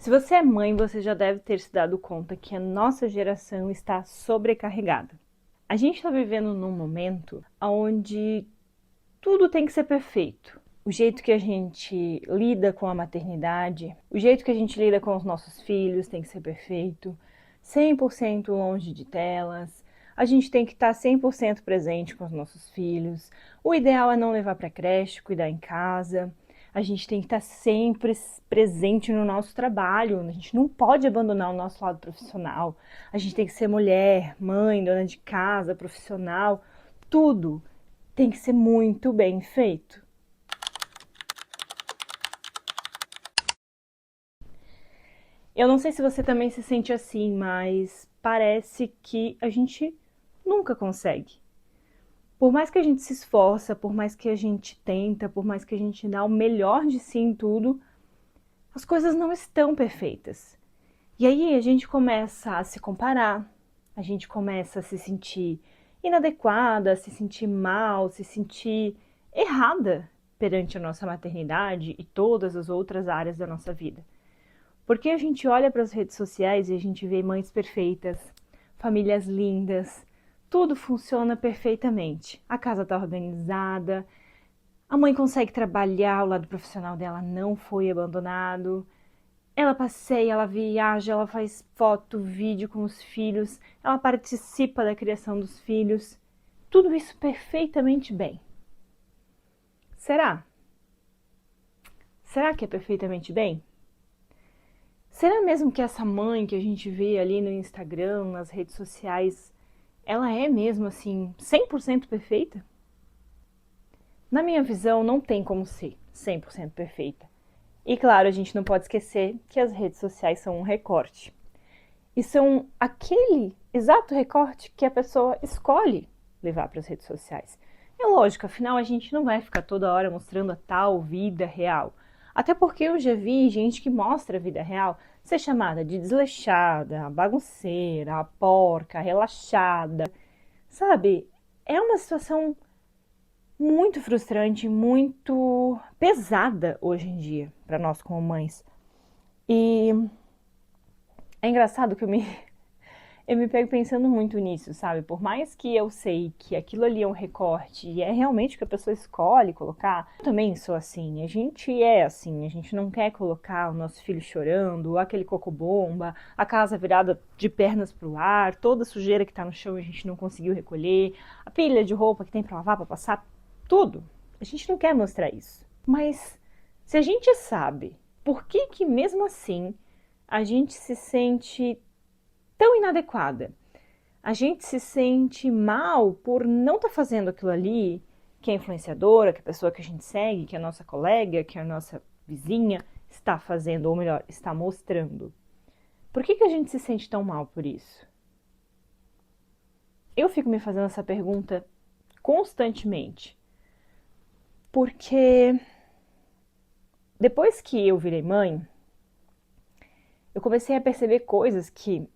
Se você é mãe, você já deve ter se dado conta que a nossa geração está sobrecarregada. A gente está vivendo num momento onde tudo tem que ser perfeito. O jeito que a gente lida com a maternidade, o jeito que a gente lida com os nossos filhos tem que ser perfeito, 100% longe de telas. A gente tem que estar 100% presente com os nossos filhos. O ideal é não levar para creche, cuidar em casa. A gente tem que estar sempre presente no nosso trabalho. A gente não pode abandonar o nosso lado profissional. A gente tem que ser mulher, mãe, dona de casa, profissional. Tudo tem que ser muito bem feito. Eu não sei se você também se sente assim, mas parece que a gente nunca consegue. Por mais que a gente se esforça, por mais que a gente tenta, por mais que a gente dá o melhor de si em tudo, as coisas não estão perfeitas. E aí a gente começa a se comparar, a gente começa a se sentir inadequada, a se sentir mal, se sentir errada perante a nossa maternidade e todas as outras áreas da nossa vida. Porque a gente olha para as redes sociais e a gente vê mães perfeitas, famílias lindas, tudo funciona perfeitamente. A casa está organizada, a mãe consegue trabalhar, o lado profissional dela não foi abandonado. Ela passeia, ela viaja, ela faz foto, vídeo com os filhos, ela participa da criação dos filhos. Tudo isso perfeitamente bem. Será? Será que é perfeitamente bem? Será mesmo que essa mãe que a gente vê ali no Instagram, nas redes sociais, ela é mesmo assim 100% perfeita? Na minha visão, não tem como ser 100% perfeita. E claro, a gente não pode esquecer que as redes sociais são um recorte. E são aquele exato recorte que a pessoa escolhe levar para as redes sociais. É lógico, afinal a gente não vai ficar toda hora mostrando a tal vida real. Até porque eu já vi gente que mostra a vida real ser chamada de desleixada, bagunceira, porca, relaxada. Sabe? É uma situação muito frustrante, muito pesada hoje em dia para nós como mães. E é engraçado que eu me pego pensando muito nisso, sabe? Por mais que eu sei que aquilo ali é um recorte e é realmente o que a pessoa escolhe colocar, eu também sou assim. A gente é assim, a gente não quer colocar o nosso filho chorando, aquele coco-bomba, a casa virada de pernas pro ar, toda a sujeira que tá no chão a gente não conseguiu recolher, a pilha de roupa que tem pra lavar, pra passar, tudo. A gente não quer mostrar isso. Mas se a gente sabe por que que mesmo assim a gente se sente tão inadequada. A gente se sente mal por não estar fazendo aquilo ali que a influenciadora, que a pessoa que a gente segue, que a nossa colega, que a nossa vizinha está fazendo, ou melhor, está mostrando. Por que que a gente se sente tão mal por isso? Eu fico me fazendo essa pergunta constantemente, porque depois que eu virei mãe, eu comecei a perceber coisas que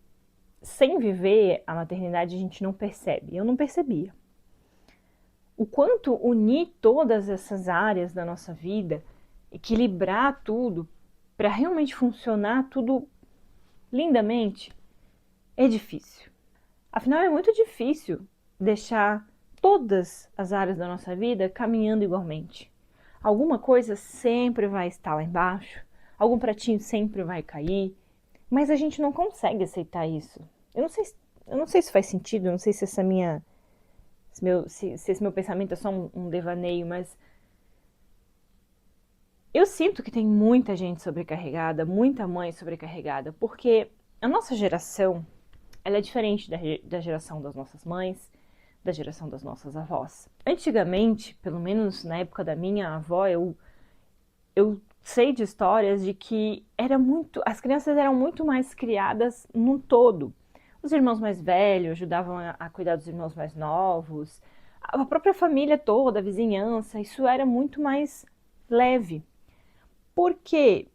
sem viver a maternidade a gente não percebe. Eu não percebia. O quanto unir todas essas áreas da nossa vida, equilibrar tudo para realmente funcionar tudo lindamente, é difícil. Afinal, é muito difícil deixar todas as áreas da nossa vida caminhando igualmente. Alguma coisa sempre vai estar lá embaixo, algum pratinho sempre vai cair, mas a gente não consegue aceitar isso. Eu não sei se faz sentido, eu não sei se se esse meu pensamento é só um devaneio, mas eu sinto que tem muita gente sobrecarregada, muita mãe sobrecarregada, porque a nossa geração, ela é diferente da geração das nossas mães, da geração das nossas avós. Antigamente, pelo menos na época da minha avó, eu sei de histórias de que as crianças eram muito mais criadas num todo. Os irmãos mais velhos ajudavam a cuidar dos irmãos mais novos, a própria família toda, a vizinhança, isso era muito mais leve. Porque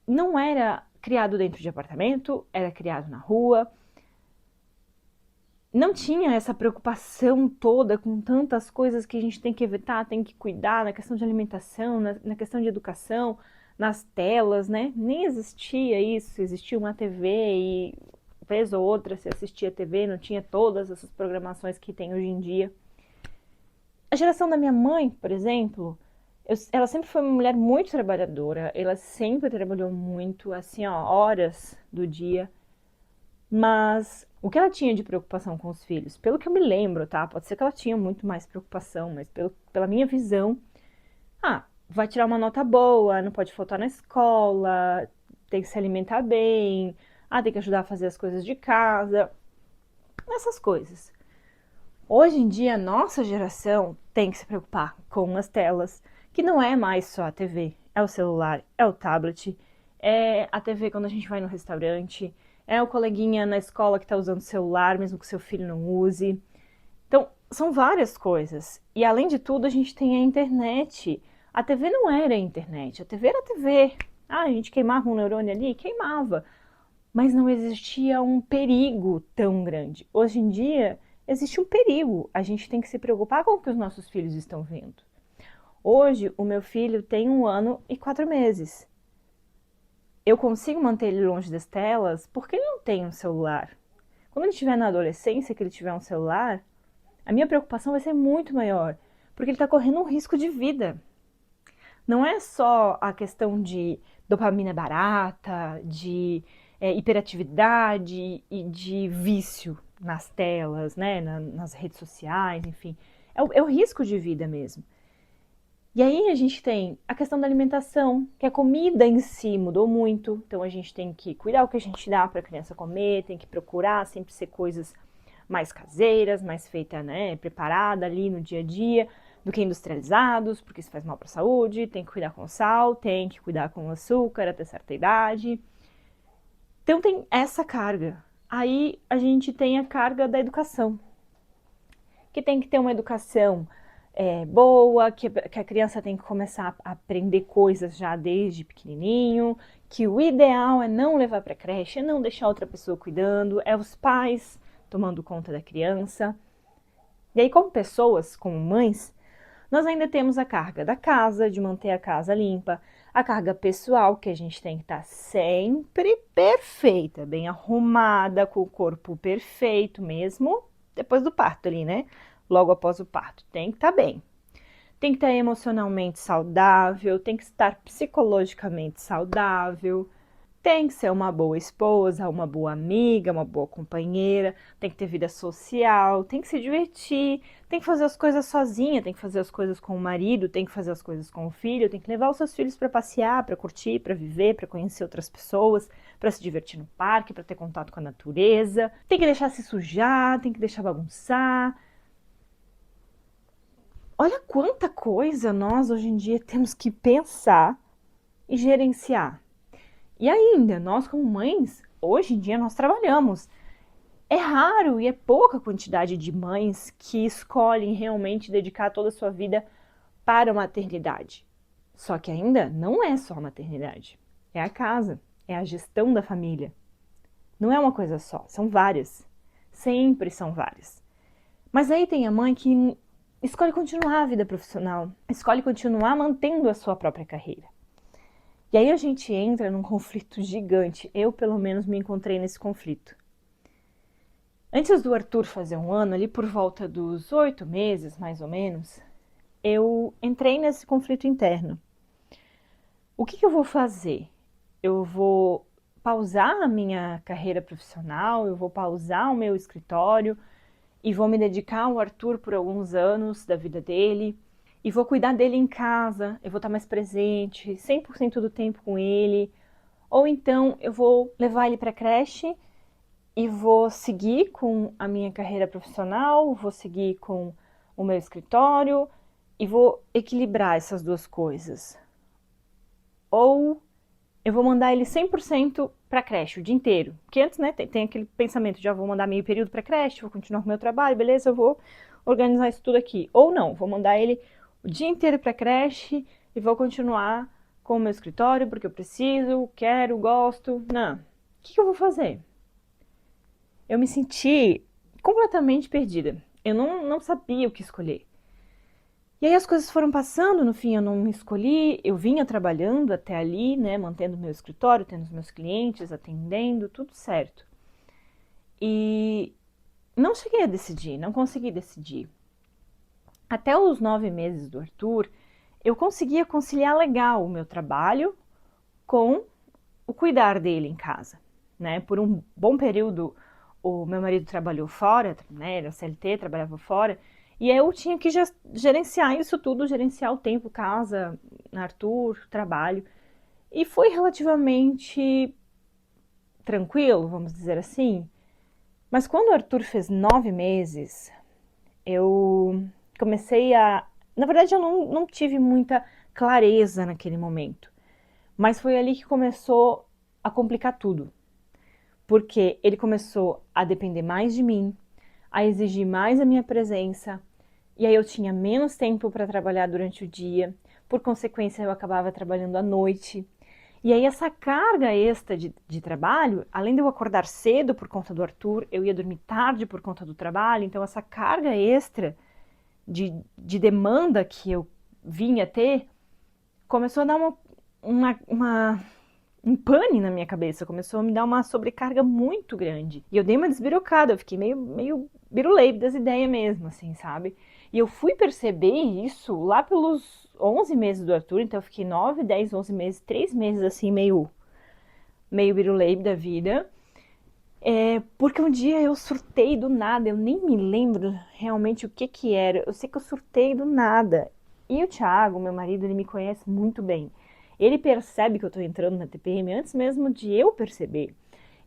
não era criado dentro de apartamento, era criado na rua, não tinha essa preocupação toda com tantas coisas que a gente tem que evitar, tem que cuidar na questão de alimentação, na questão de educação. nas telas, né? Nem existia isso, existia uma TV e vez ou outra se assistia TV, não tinha todas essas programações que tem hoje em dia. A geração da minha mãe, por exemplo, ela sempre foi uma mulher muito trabalhadora, ela sempre trabalhou muito, assim, ó, horas do dia, mas o que ela tinha de preocupação com os filhos? Pelo que eu me lembro, tá? Pode ser que ela tinha muito mais preocupação, mas pela minha visão, vai tirar uma nota boa, não pode faltar na escola, tem que se alimentar bem, tem que ajudar a fazer as coisas de casa, essas coisas. Hoje em dia, a nossa geração tem que se preocupar com as telas, que não é mais só a TV, é o celular, é o tablet, é a TV quando a gente vai no restaurante, é o coleguinha na escola que está usando o celular, mesmo que seu filho não use. Então, são várias coisas. E além de tudo, a gente tem a internet. A TV não era a internet, a TV era a TV. A gente queimava um neurônio ali, queimava. Mas não existia um perigo tão grande. Hoje em dia, existe um perigo. A gente tem que se preocupar com o que os nossos filhos estão vendo. Hoje, o meu filho tem 1 ano e 4 meses. Eu consigo manter ele longe das telas porque ele não tem um celular. Quando ele estiver na adolescência, que ele tiver um celular, a minha preocupação vai ser muito maior, porque ele está correndo um risco de vida. Não é só a questão de dopamina barata, de hiperatividade e de vício nas telas, né, nas redes sociais, enfim. É o risco de vida mesmo. E aí a gente tem a questão da alimentação, que a comida em si mudou muito, então a gente tem que cuidar o que a gente dá para a criança comer, tem que procurar sempre ser coisas mais caseiras, mais feita, né, preparada ali no dia a dia, do que industrializados, porque isso faz mal para a saúde, tem que cuidar com o sal, tem que cuidar com o açúcar até certa idade. Então tem essa carga. Aí a gente tem a carga da educação, que tem que ter uma educação boa, que a criança tem que começar a aprender coisas já desde pequenininho, que o ideal é não levar para creche, é não deixar outra pessoa cuidando, é os pais tomando conta da criança. E aí, como pessoas, como mães, nós ainda temos a carga da casa, de manter a casa limpa, a carga pessoal, que a gente tem que estar sempre perfeita, bem arrumada, com o corpo perfeito mesmo, depois do parto ali, né? Logo após o parto, tem que estar bem. Tem que estar emocionalmente saudável, tem que estar psicologicamente saudável, tem que ser uma boa esposa, uma boa amiga, uma boa companheira, tem que ter vida social, tem que se divertir, tem que fazer as coisas sozinha, tem que fazer as coisas com o marido, tem que fazer as coisas com o filho, tem que levar os seus filhos para passear, para curtir, para viver, para conhecer outras pessoas, para se divertir no parque, para ter contato com a natureza, tem que deixar se sujar, tem que deixar bagunçar. Olha quanta coisa nós hoje em dia temos que pensar e gerenciar. E ainda, nós como mães, hoje em dia nós trabalhamos. É raro e é pouca quantidade de mães que escolhem realmente dedicar toda a sua vida para a maternidade. Só que ainda não é só a maternidade. É a casa, é a gestão da família. Não é uma coisa só, são várias. Sempre são várias. Mas aí tem a mãe que escolhe continuar a vida profissional, escolhe continuar mantendo a sua própria carreira. E aí a gente entra num conflito gigante. Eu, pelo menos, me encontrei nesse conflito. Antes do Arthur fazer 1 ano, ali por volta dos 8 meses, mais ou menos, eu entrei nesse conflito interno. O que eu vou fazer? Eu vou pausar a minha carreira profissional, eu vou pausar o meu escritório e vou me dedicar ao Arthur por alguns anos da vida dele. E vou cuidar dele em casa, eu vou estar mais presente, 100% do tempo com ele. Ou então eu vou levar ele para a creche e vou seguir com a minha carreira profissional, vou seguir com o meu escritório e vou equilibrar essas duas coisas. Ou eu vou mandar ele 100% para a creche o dia inteiro. Porque antes, né, tem aquele pensamento de vou mandar meio período para a creche, vou continuar com o meu trabalho, beleza, eu vou organizar isso tudo aqui. Ou não, vou mandar ele o dia inteiro para a creche e vou continuar com o meu escritório porque eu preciso, quero, gosto. Não. O que eu vou fazer? Eu me senti completamente perdida. Eu não sabia o que escolher. E aí as coisas foram passando, no fim eu não me escolhi, eu vinha trabalhando até ali, né, mantendo meu escritório, tendo os meus clientes, atendendo, tudo certo. E não cheguei a decidir, não consegui decidir. Até os 9 meses do Arthur, eu conseguia conciliar legal o meu trabalho com o cuidar dele em casa, né? Por um bom período, o meu marido trabalhou fora, né? Era CLT, trabalhava fora, e eu tinha que gerenciar isso tudo, gerenciar o tempo, casa, Arthur, trabalho. E foi relativamente tranquilo, vamos dizer assim. Mas quando o Arthur fez 9 meses, eu comecei a. Na verdade, eu não tive muita clareza naquele momento. Mas foi ali que começou a complicar tudo. Porque ele começou a depender mais de mim, a exigir mais a minha presença, e aí eu tinha menos tempo para trabalhar durante o dia, por consequência eu acabava trabalhando à noite. E aí essa carga extra de trabalho, além de eu acordar cedo por conta do Arthur, eu ia dormir tarde por conta do trabalho, então essa carga extra de demanda que eu vinha ter, começou a dar um pane na minha cabeça, começou a me dar uma sobrecarga muito grande. E eu dei uma desbirocada, eu fiquei meio biruleibe das ideias mesmo, assim, sabe? E eu fui perceber isso lá pelos 11 meses do Arthur, então eu fiquei 9, 10, 11 meses, 3 meses assim, meio biruleibe da vida. Porque um dia eu surtei do nada, eu nem me lembro realmente o que que era, eu sei que eu surtei do nada. E o Thiago, meu marido, ele me conhece muito bem. Ele percebe que eu tô entrando na TPM antes mesmo de eu perceber.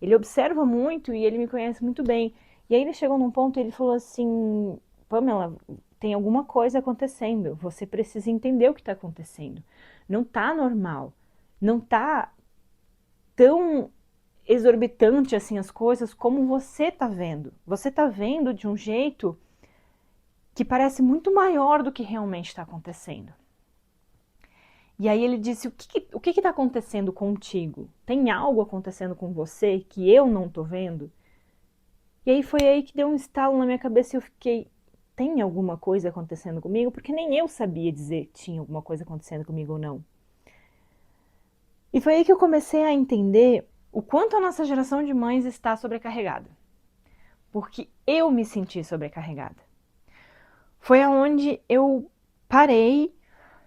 Ele observa muito e ele me conhece muito bem. E aí ele chegou num ponto e ele falou assim: Pamela, tem alguma coisa acontecendo. Você precisa entender o que está acontecendo. Não tá normal. Não tá tão exorbitante assim as coisas como você tá vendo. Você tá vendo de um jeito que parece muito maior do que realmente está acontecendo. E aí ele disse: o que está acontecendo contigo? Tem algo acontecendo com você que eu não estou vendo? E aí foi aí que deu um estalo na minha cabeça e eu fiquei: tem alguma coisa acontecendo comigo? Porque nem eu sabia dizer que tinha alguma coisa acontecendo comigo ou não. E foi aí que eu comecei a entender o quanto a nossa geração de mães está sobrecarregada. Porque eu me senti sobrecarregada. Foi aonde eu parei,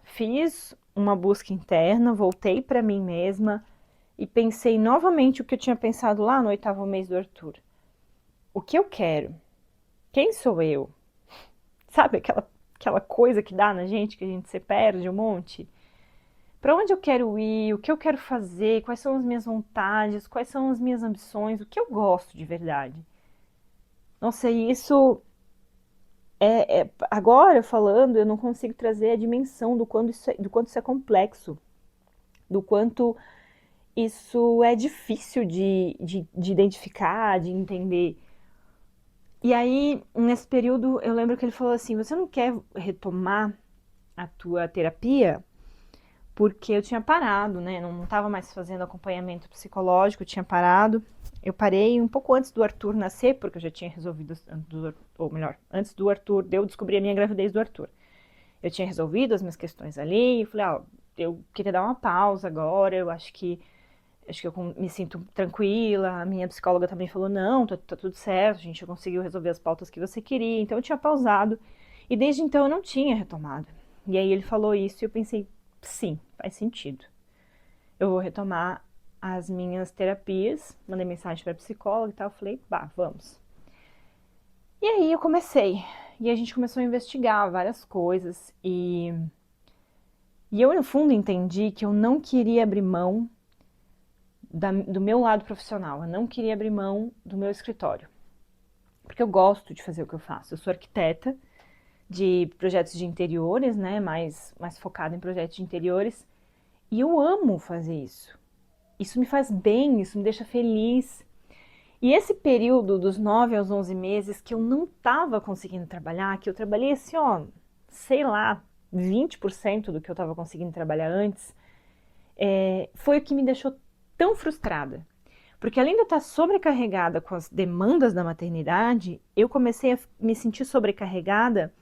fiz uma busca interna, voltei para mim mesma e pensei novamente o que eu tinha pensado lá no 8º mês do Arthur. O que eu quero? Quem sou eu? Sabe aquela coisa que dá na gente, que a gente se perde um monte? Para onde eu quero ir? O que eu quero fazer? Quais são as minhas vontades? Quais são as minhas ambições? O que eu gosto de verdade? Não sei, isso agora falando, eu não consigo trazer a dimensão do quanto isso é complexo, do quanto isso é difícil de identificar, de entender. E aí, nesse período, eu lembro que ele falou assim: você não quer retomar a tua terapia? Porque eu tinha parado, né? Não estava mais fazendo acompanhamento psicológico, eu tinha parado. Eu parei um pouco antes do Arthur nascer, porque eu já tinha resolvido, ou melhor, antes do Arthur, de eu descobrir a minha gravidez do Arthur. Eu tinha resolvido as minhas questões ali, e falei: eu queria dar uma pausa agora, acho que eu me sinto tranquila. A minha psicóloga também falou: não, tá tudo certo, a gente conseguiu resolver as pautas que você queria. Então eu tinha pausado, e desde então eu não tinha retomado. E aí ele falou isso e eu pensei: sim, faz sentido. Eu vou retomar as minhas terapias. Mandei mensagem para a psicóloga e tal, falei: bah, vamos. E aí eu comecei, e a gente começou a investigar várias coisas, e eu no fundo entendi que eu não queria abrir mão do meu lado profissional, eu não queria abrir mão do meu escritório, porque eu gosto de fazer o que eu faço. Eu sou arquiteta de projetos de interiores, né, mais focada em projetos de interiores, e eu amo fazer isso. Isso me faz bem, isso me deixa feliz. E esse período dos 9 aos 11 meses que eu não estava conseguindo trabalhar, que eu trabalhei assim, ó, sei lá, 20% do que eu estava conseguindo trabalhar antes, foi o que me deixou tão frustrada. Porque além de eu estar sobrecarregada com as demandas da maternidade, eu comecei a me sentir sobrecarregada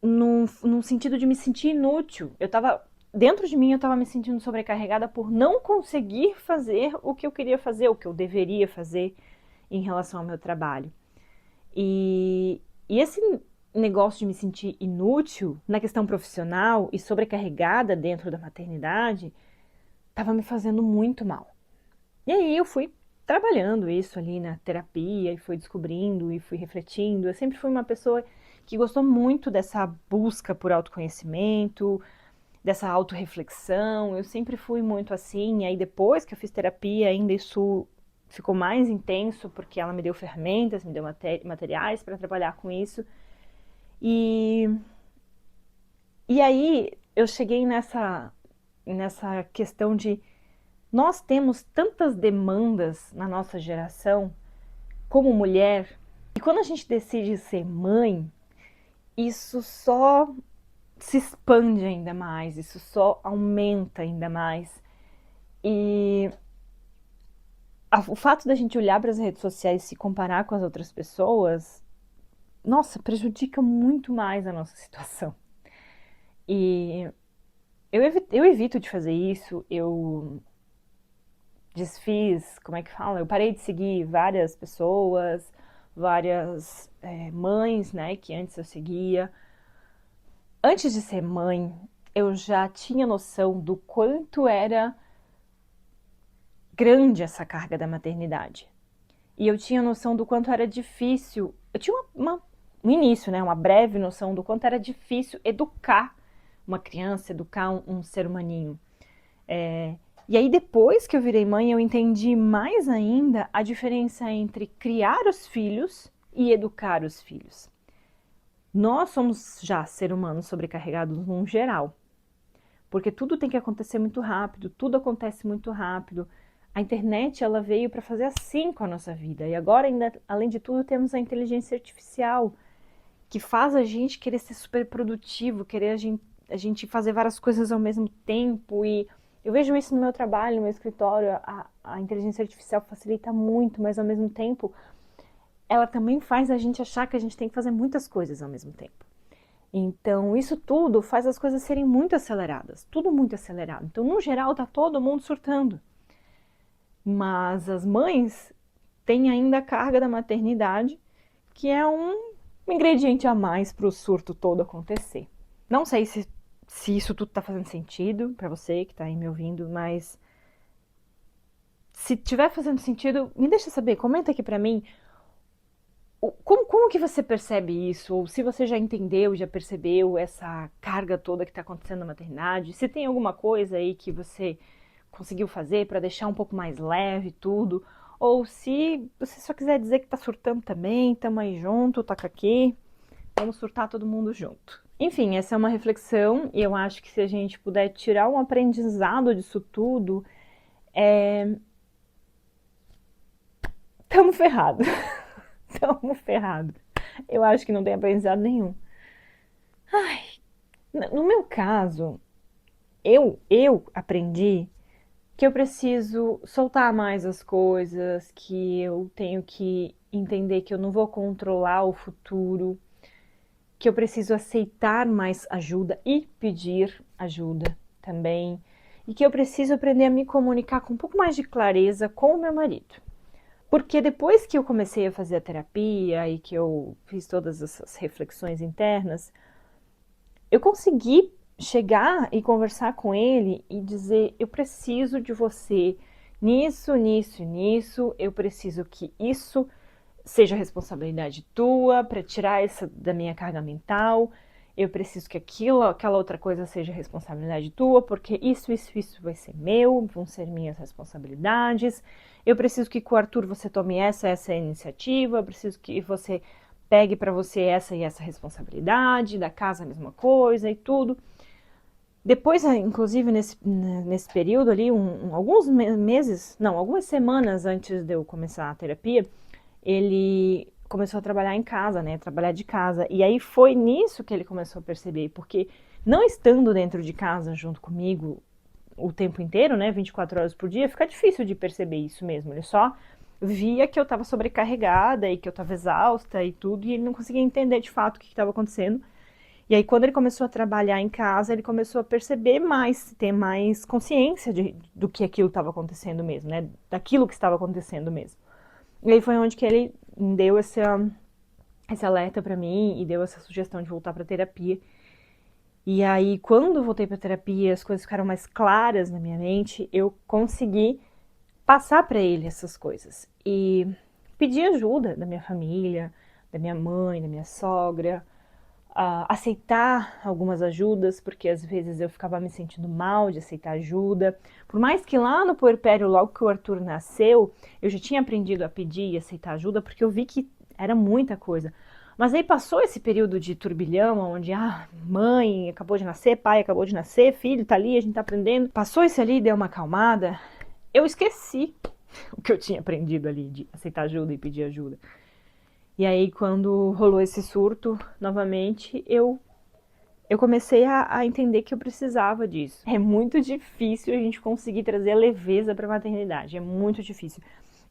num sentido de me sentir inútil. Dentro de mim eu estava me sentindo sobrecarregada por não conseguir fazer o que eu queria fazer, o que eu deveria fazer em relação ao meu trabalho. E esse negócio de me sentir inútil na questão profissional e sobrecarregada dentro da maternidade estava me fazendo muito mal. E aí eu fui trabalhando isso ali na terapia e fui descobrindo e fui refletindo. Eu sempre fui uma pessoa que gostou muito dessa busca por autoconhecimento, dessa autorreflexão. Eu sempre fui muito assim. E aí depois que eu fiz terapia, ainda isso ficou mais intenso, porque ela me deu ferramentas, me deu materiais para trabalhar com isso. E, e aí eu cheguei nessa questão de nós temos tantas demandas na nossa geração como mulher, e quando a gente decide ser mãe, isso só se expande ainda mais, isso só aumenta ainda mais. E o fato da gente olhar para as redes sociais e se comparar com as outras pessoas, nossa, prejudica muito mais a nossa situação. E eu evito de fazer isso, eu desfiz, como é que fala? Eu parei de seguir várias pessoas, várias mães, né, que antes eu seguia. Antes de ser mãe, eu já tinha noção do quanto era grande essa carga da maternidade. E eu tinha noção do quanto era difícil. Eu tinha um início, né, uma breve noção do quanto era difícil educar uma criança, educar um ser humaninho. E aí depois que eu virei mãe, eu entendi mais ainda a diferença entre criar os filhos e educar os filhos. Nós somos já seres humanos sobrecarregados num geral, porque tudo tem que acontecer muito rápido, tudo acontece muito rápido. A internet ela veio para fazer assim com a nossa vida. E agora, ainda, além de tudo, temos a inteligência artificial, que faz a gente querer ser super produtivo, querer a gente fazer várias coisas ao mesmo tempo. E eu vejo isso no meu trabalho, no meu escritório. A inteligência artificial facilita muito, mas ao mesmo tempo ela também faz a gente achar que a gente tem que fazer muitas coisas ao mesmo tempo. Então, isso tudo faz as coisas serem muito aceleradas, tudo muito acelerado. Então, no geral, tá todo mundo surtando. Mas as mães têm ainda a carga da maternidade, que é um ingrediente a mais para o surto todo acontecer. Não sei se isso tudo está fazendo sentido para você que está aí me ouvindo, mas se estiver fazendo sentido, me deixa saber, comenta aqui para mim como que você percebe isso, ou se você já entendeu, já percebeu essa carga toda que está acontecendo na maternidade, se tem alguma coisa aí que você conseguiu fazer para deixar um pouco mais leve tudo, ou se você só quiser dizer que tá surtando também, tamo aí junto, toca aqui, vamos surtar todo mundo junto. Enfim, essa é uma reflexão e eu acho que se a gente puder tirar um aprendizado disso tudo, tamo ferrado. Tamo ferrado. Eu acho que não tem aprendizado nenhum. Ai, no meu caso, eu aprendi que eu preciso soltar mais as coisas, que eu tenho que entender que eu não vou controlar o futuro, que eu preciso aceitar mais ajuda e pedir ajuda também, e que eu preciso aprender a me comunicar com um pouco mais de clareza com o meu marido. Porque depois que eu comecei a fazer a terapia e que eu fiz todas essas reflexões internas, eu consegui chegar e conversar com ele e dizer: eu preciso de você nisso, nisso e nisso, eu preciso que isso seja responsabilidade tua para tirar essa da minha carga mental, eu preciso que aquela outra coisa seja responsabilidade tua, porque isso vai ser meu, vão ser minhas responsabilidades, eu preciso que com o Arthur você tome essa iniciativa, eu preciso que você pegue para você essa e essa responsabilidade, da casa a mesma coisa e tudo. Depois, inclusive, nesse período ali, alguns meses, não, algumas semanas antes de eu começar a terapia, ele começou a trabalhar em casa, né, trabalhar de casa. E aí foi nisso que ele começou a perceber, porque não estando dentro de casa junto comigo o tempo inteiro, né, 24 horas por dia, fica difícil de perceber isso mesmo. Ele só via que eu estava sobrecarregada e que eu estava exausta e tudo, e ele não conseguia entender de fato o que estava acontecendo. E aí, quando ele começou a trabalhar em casa, ele começou a perceber mais, ter mais consciência do que aquilo estava acontecendo mesmo, né? Daquilo que estava acontecendo mesmo. E aí foi onde que ele deu esse alerta pra mim e deu essa sugestão de voltar pra terapia. E aí, quando eu voltei pra terapia, as coisas ficaram mais claras na minha mente, eu consegui passar pra ele essas coisas. E pedir ajuda da minha família, da minha mãe, da minha sogra, aceitar algumas ajudas, porque às vezes eu ficava me sentindo mal de aceitar ajuda. Por mais que lá no puerpério, logo que o Arthur nasceu, eu já tinha aprendido a pedir e aceitar ajuda, porque eu vi que era muita coisa. Mas aí passou esse período de turbilhão, onde, mãe acabou de nascer, pai acabou de nascer, filho tá ali, a gente tá aprendendo. Passou isso ali, deu uma acalmada, eu esqueci o que eu tinha aprendido ali, de aceitar ajuda e pedir ajuda. E aí, quando rolou esse surto, novamente, eu comecei a entender que eu precisava disso. É muito difícil a gente conseguir trazer a leveza para a maternidade, é muito difícil.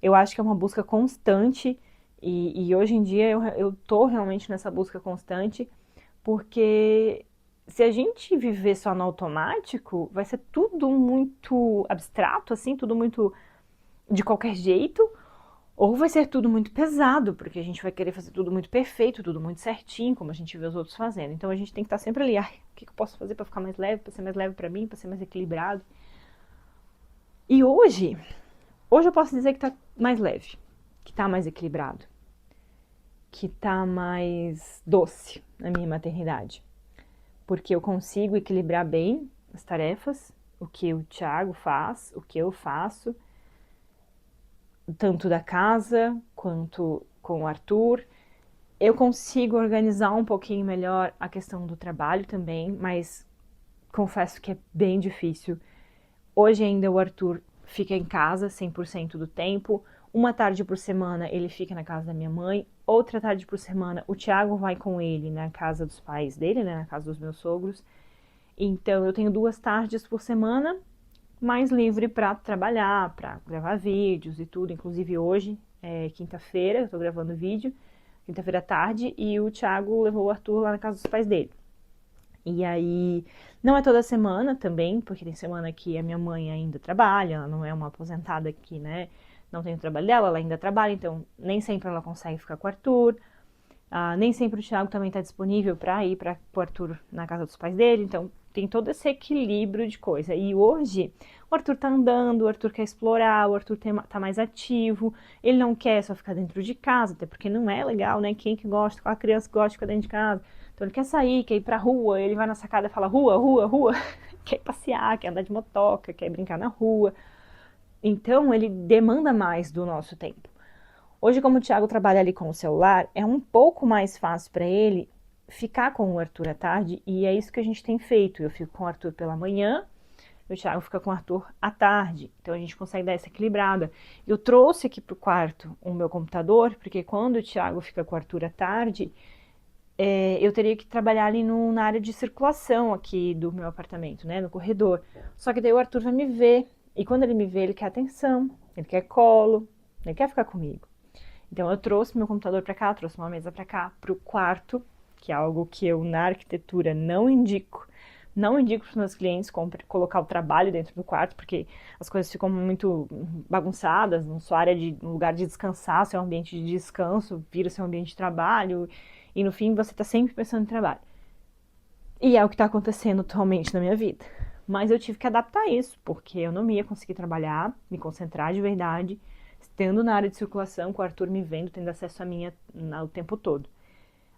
Eu acho que é uma busca constante e hoje em dia eu tô realmente nessa busca constante, porque se a gente viver só no automático, vai ser tudo muito abstrato, assim, tudo muito de qualquer jeito, ou vai ser tudo muito pesado, porque a gente vai querer fazer tudo muito perfeito, tudo muito certinho, como a gente vê os outros fazendo. Então a gente tem que estar sempre ali, o que eu posso fazer para ficar mais leve, para ser mais leve para mim, para ser mais equilibrado. E hoje eu posso dizer que tá mais leve, que tá mais equilibrado, que tá mais doce na minha maternidade. Porque eu consigo equilibrar bem as tarefas, o que o Thiago faz, o que eu faço, tanto da casa quanto com o Arthur. Eu consigo organizar um pouquinho melhor a questão do trabalho também, mas confesso que é bem difícil. Hoje ainda o Arthur fica em casa 100% do tempo. Uma tarde por semana ele fica na casa da minha mãe, outra tarde por semana o Thiago vai com ele na casa dos pais dele, né, na casa dos meus sogros. Então eu tenho 2 tardes por semana mais livre para trabalhar, para gravar vídeos e tudo. Inclusive hoje, quinta-feira, eu tô gravando vídeo, quinta-feira à tarde, e o Thiago levou o Arthur lá na casa dos pais dele. E aí, não é toda semana também, porque tem semana que a minha mãe ainda trabalha, ela não é uma aposentada que, né, não tem o trabalho dela, ela ainda trabalha, então nem sempre ela consegue ficar com o Arthur. Nem sempre o Thiago também está disponível para ir para o Arthur na casa dos pais dele, então tem todo esse equilíbrio de coisa. E hoje o Arthur tá andando, o Arthur quer explorar, o Arthur tá mais ativo, ele não quer só ficar dentro de casa, até porque não é legal, né? Quem que gosta, qual a criança que gosta de ficar dentro de casa? Então ele quer sair, quer ir pra rua, ele vai na sacada e fala rua, rua, rua, quer ir passear, quer andar de motoca, quer brincar na rua. Então ele demanda mais do nosso tempo. Hoje, como o Thiago trabalha ali com o celular, é um pouco mais fácil para ele ficar com o Arthur à tarde, e é isso que a gente tem feito. Eu fico com o Arthur pela manhã, e o Thiago fica com o Arthur à tarde. Então a gente consegue dar essa equilibrada. Eu trouxe aqui pro quarto o meu computador, porque quando o Thiago fica com o Arthur à tarde, eu teria que trabalhar ali na área de circulação aqui do meu apartamento, né, no corredor. Só que daí o Arthur vai me ver, e quando ele me vê, ele quer atenção, ele quer colo, ele quer ficar comigo. Então eu trouxe meu computador para cá, trouxe uma mesa para cá, para o quarto, que é algo que eu na arquitetura não indico. Não indico para os meus clientes colocar o trabalho dentro do quarto, porque as coisas ficam muito bagunçadas, não sua área de um lugar de descansar, seu ambiente de descanso vira seu ambiente de trabalho, e no fim você está sempre pensando em trabalho. E é o que está acontecendo atualmente na minha vida. Mas eu tive que adaptar isso, porque eu não ia conseguir trabalhar, me concentrar de verdade, estando na área de circulação, com o Arthur me vendo, tendo acesso a mim o tempo todo.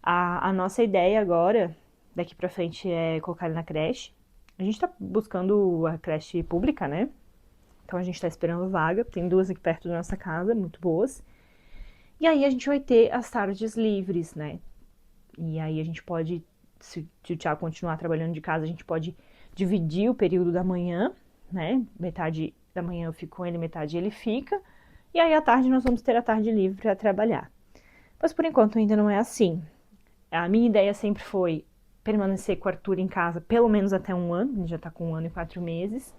A nossa ideia agora, daqui pra frente, é colocar ele na creche. A gente tá buscando a creche pública, né? Então a gente tá esperando vaga. Tem 2 aqui perto da nossa casa, muito boas. E aí a gente vai ter as tardes livres, né? E aí a gente pode, se o Thiago continuar trabalhando de casa, a gente pode dividir o período da manhã, né? Metade da manhã eu fico com ele, metade ele fica. E aí à tarde nós vamos ter a tarde livre para trabalhar. Mas por enquanto ainda não é assim. A minha ideia sempre foi permanecer com o Arthur em casa pelo menos até 1 ano, ele já tá com 1 ano e 4 meses.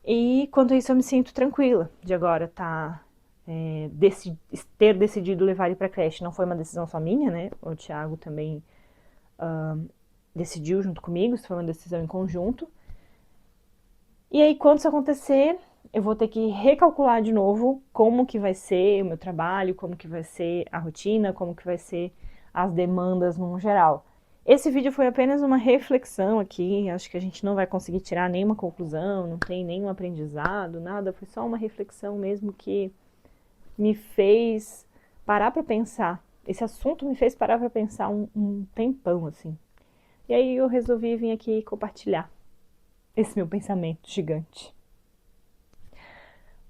E quanto a isso eu me sinto tranquila de agora ter decidido levar ele para creche. Não foi uma decisão só minha, né? O Thiago também decidiu junto comigo, isso foi uma decisão em conjunto. E aí, quando isso acontecer, eu vou ter que recalcular de novo como que vai ser o meu trabalho, como que vai ser a rotina, como que vai ser as demandas no geral. Esse vídeo foi apenas uma reflexão aqui, acho que a gente não vai conseguir tirar nenhuma conclusão, não tem nenhum aprendizado, nada, foi só uma reflexão mesmo que me fez parar para pensar. Esse assunto me fez parar para pensar um tempão, assim. E aí eu resolvi vir aqui compartilhar esse meu pensamento gigante.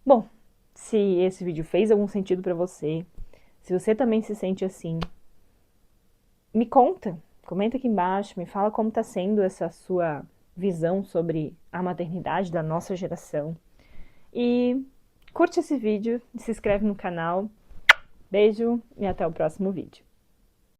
Bom, se esse vídeo fez algum sentido para você, se você também se sente assim, me conta, comenta aqui embaixo, me fala como está sendo essa sua visão sobre a maternidade da nossa geração. E curte esse vídeo, se inscreve no canal. Beijo e até o próximo vídeo.